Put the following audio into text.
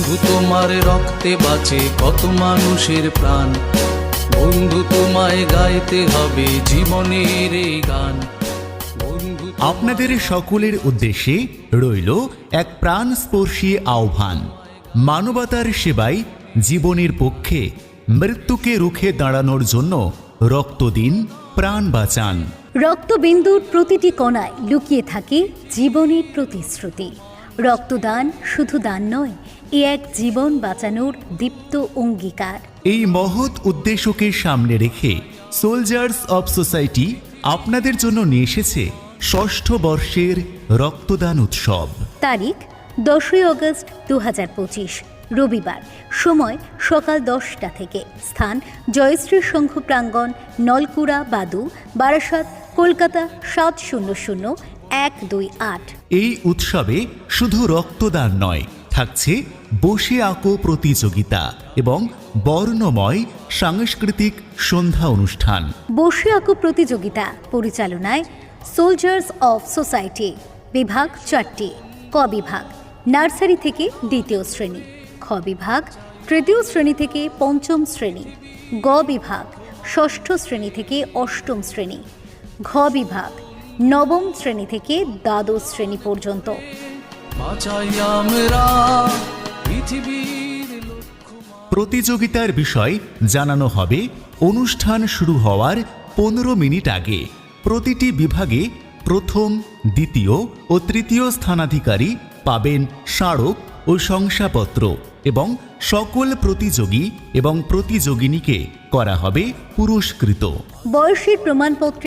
বন্ধু তোমার রক্তে বাঁচে কত মানুষের প্রাণ, বন্ধু তোমায় গাইতে হবে জীবনের এই গান। আপনাদের সকলের উদ্দেশ্যে রইল এক প্রাণস্পর্শী আহ্বান। মানবতার সেবায় জীবনের পক্ষে মৃত্যুকে রুখে দাঁড়ানোর জন্য রক্ত দিন, প্রাণ বাঁচান। রক্তবিন্দুর প্রতিটি কণায় লুকিয়ে থাকে জীবনের প্রতিশ্রুতি। রক্তদান শুধু দান নয়, এ এক জীবন বাঁচানোর দীপ্ত অঙ্গীকার। এই মহৎ উদ্দেশ্যকে সামনে রেখে সোলজার্স অব সোসাইটি আপনাদের জন্য নিয়ে এসেছে ষষ্ঠ বর্ষের রক্তদান উৎসব। তারিখ 10 আগস্ট 2025, রবিবার। সময় সকাল 10টা থেকে। স্থান জয়শ্রী সংঘ প্রাঙ্গণ, নলকুড়া, বাদু, বারাসাত, কলকাতা 700128। এই উৎসবে শুধু রক্তদান নয়, থাকছে বসে আঁকো প্রতিযোগিতা এবং বর্ণময় সাংস্কৃতিক সন্ধ্যা অনুষ্ঠান। বসে আঁকো প্রতিযোগিতা পরিচালনায় সোলজার্স অফ সোসাইটি। বিভাগ 4টি। ক বিভাগ নার্সারি থেকে দ্বিতীয় শ্রেণী, খ বিভাগ তৃতীয় শ্রেণী থেকে পঞ্চম শ্রেণী, গ বিভাগ ষষ্ঠ শ্রেণী থেকে অষ্টম শ্রেণী, ঘ বিভাগ নবম শ্রেণী থেকে দ্বাদশ শ্রেণী পর্যন্ত। বাঁচাই আমরা পৃথিবীর লক্ষ্য। প্রতিযোগিতার বিষয় জানানো হবে অনুষ্ঠান শুরু হওয়ার 15 মিনিট আগে। প্রতিটি বিভাগে প্রথম, দ্বিতীয় ও তৃতীয় স্থানাধিকারী পাবেন স্মারক ও শংসাপত্র এবং সকল প্রতিযোগী এবং প্রতিযোগিনীকে করা হবে পুরস্কৃত। বয়সের প্রমাণপত্র